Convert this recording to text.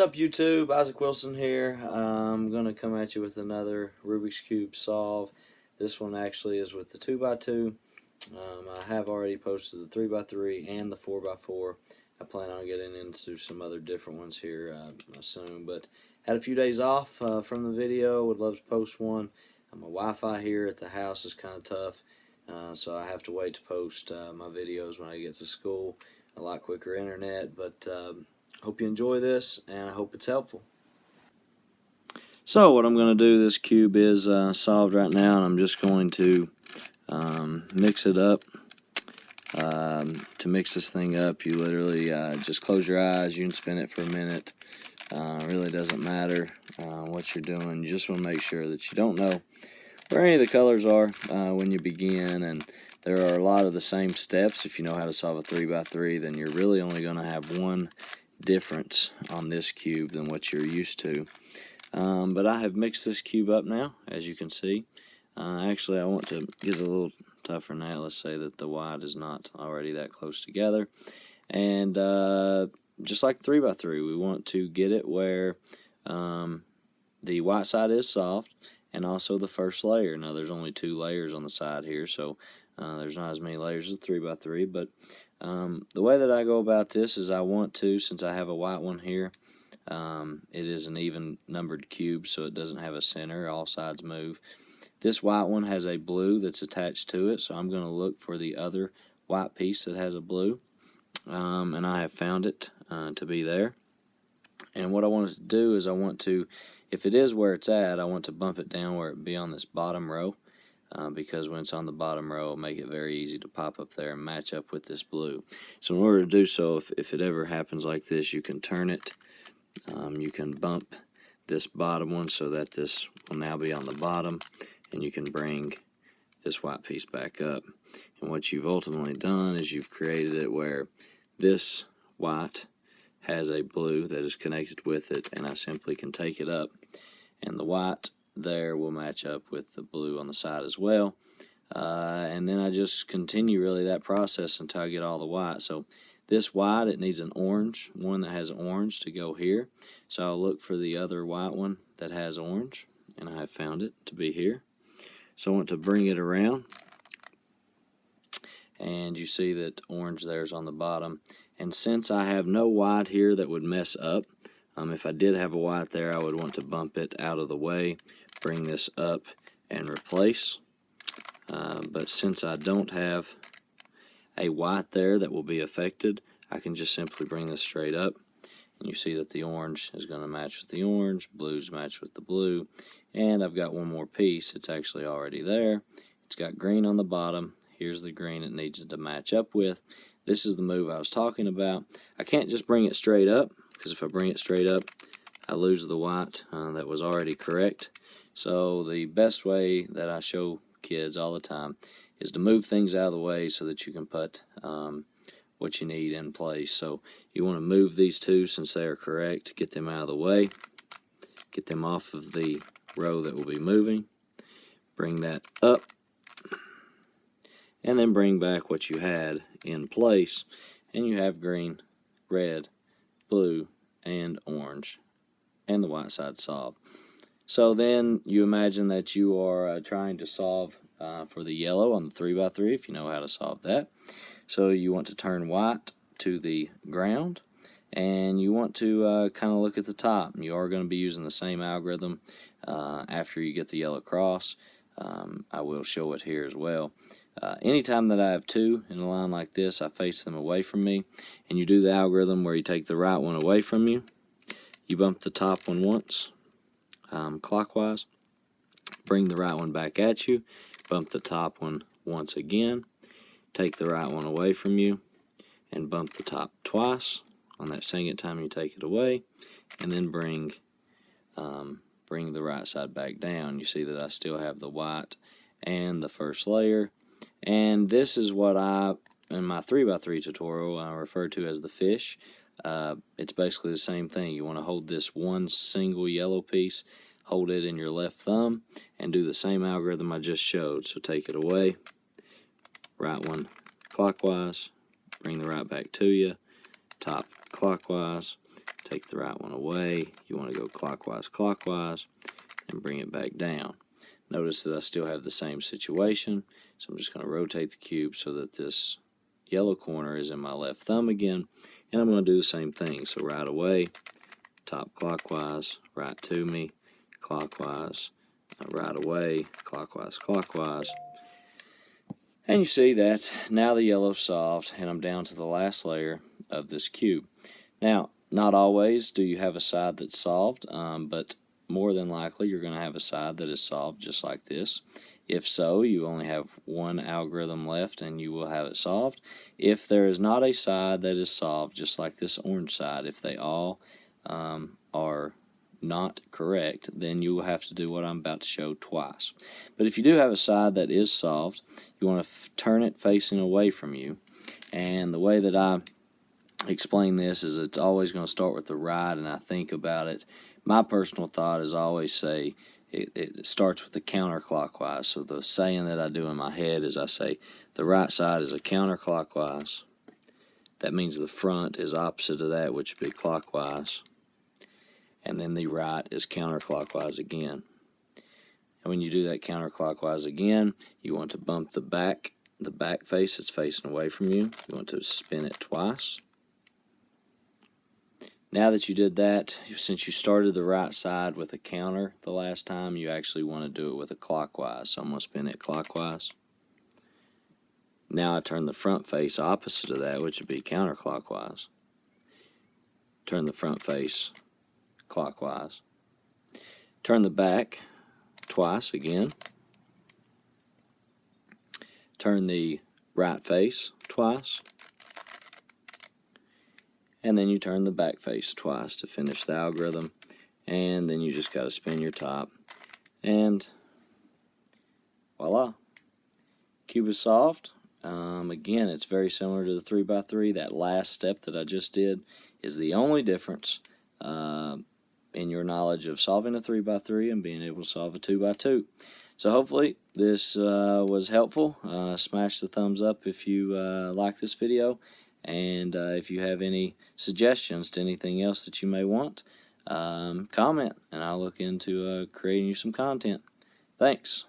What's up, YouTube? Isaac Wilson here. I'm going to come at you with another Rubik's Cube solve. This one actually is with the 2x2. I have already posted the 3x3 and the 4x4. I plan on getting into some other different ones here soon, but had a few days off from the video. Would love to post one. My Wi-Fi here at the house is kind of tough, so I have to wait to post my videos when I get to school. A lot quicker internet, but hope you enjoy this, and I hope it's helpful. So what I'm going to do, this cube is solved right now, and I'm just going to mix it up. To mix this thing up, you literally just close your eyes. You can spin it for a minute. It really doesn't matter what you're doing. You just want to make sure that you don't know where any of the colors are when you begin, and there are a lot of the same steps. If you know how to solve a 3x3, then you're really only going to have one difference on this cube than what you're used to. But I have mixed this cube up now, as you can see. Actually, I want to get a little tougher than that. Let's say that the white is not already that close together. And just like 3x3, we want to get it where the white side is soft, and also the first layer. Now, there's only 2 layers on the side here, so there's not as many layers as 3x3, but the way that I go about this is I want to, since I have a white one here, it is an even numbered cube, so it doesn't have a center. All sides move. This white one has a blue that's attached to it, so I'm going to look for the other white piece that has a blue, and I have found it to be there. And what I want to do is I want to, if it is where it's at, I want to bump it down where it be on this bottom row. Because when it's on the bottom row, it'll make it very easy to pop up there and match up with this blue. So in order to do so, if it ever happens like this, you can turn it. You can bump this bottom one so that this will now be on the bottom, and you can bring this white piece back up. And what you've ultimately done is you've created it where this white has a blue that is connected with it, and I simply can take it up, and the white there will match up with the blue on the side as well, and then I just continue really that process until I get all the white. So this white, it needs an orange, one that has orange to go here, so I'll look for the other white one that has orange, and I have found it to be here. So I want to bring it around, and you see that orange there's on the bottom, and since I have no white here that would mess up, if I did have a white there, I would want to bump it out of the way, bring this up, and replace. But since I don't have a white there that will be affected, I can just simply bring this straight up. And you see that the orange is going to match with the orange, blues match with the blue, and I've got one more piece. It's actually already there. It's got green on the bottom. Here's the green it needs to match up with. This is the move I was talking about. I can't just bring it straight up, because if I bring it straight up, I lose the white that was already correct. So the best way that I show kids all the time is to move things out of the way so that you can put what you need in place. So you want to move these two since they are correct, get them out of the way, get them off of the row that will be moving, bring that up, and then bring back what you had in place, and you have green, red, blue, and orange, and the white side solved. So then you imagine that you are trying to solve for the yellow on the 3x3, if you know how to solve that. So you want to turn white to the ground, and you want to kind of look at the top. You are going to be using the same algorithm after you get the yellow cross. I will show it here as well. Anytime that I have 2 in a line like this, I face them away from me, and you do the algorithm where you take the right one away from you, you bump the top one once, clockwise, bring the right one back at you, bump the top one once again, take the right one away from you, and bump the top twice on that second time you take it away, and then bring the right side back down. You see that I still have the white and the first layer. And this is what I, in my 3x3 tutorial, I refer to as the fish. It's basically the same thing. You want to hold this one single yellow piece, hold it in your left thumb, and do the same algorithm I just showed. So take it away, right one clockwise, bring the right back to you, top clockwise, take the right one away. You want to go clockwise, clockwise, and bring it back down. Notice that I still have the same situation, so I'm just going to rotate the cube so that this yellow corner is in my left thumb again, and I'm going to do the same thing. So right away, top clockwise, right to me, clockwise, right away, clockwise, clockwise. And you see that now the yellow's solved, and I'm down to the last layer of this cube. Now, not always do you have a side that's solved, but more than likely you're going to have a side that is solved just like this. If so, you only have one algorithm left and you will have it solved. If there is not a side that is solved just like this orange side, if they all are not correct, then you will have to do what I'm about to show twice. But if you do have a side that is solved, you want to turn it facing away from you. And the way that I explain this is it's always going to start with the right, and I think about it. My personal thought is I always say it starts with the counterclockwise. So the saying that I do in my head is I say the right side is a counterclockwise. That means the front is opposite of that, which would be clockwise. And then the right is counterclockwise again. And when you do that counterclockwise again, you want to bump the back face that's facing away from you. You want to spin it twice. Now that you did that, since you started the right side with a counter the last time, you actually want to do it with a clockwise. So I'm going to spin it clockwise. Now I turn the front face opposite of that, which would be counterclockwise. Turn the front face clockwise. Turn the back twice again. Turn the right face twice. And then you turn the back face twice to finish the algorithm. And then you just got to spin your top. And voila. Cube is solved. Again, it's very similar to the 3x3. That last step that I just did is the only difference in your knowledge of solving a 3x3 and being able to solve a 2x2. So hopefully this was helpful. Smash the thumbs up if you like this video. And if you have any suggestions to anything else that you may want, comment, and I'll look into creating you some content. Thanks.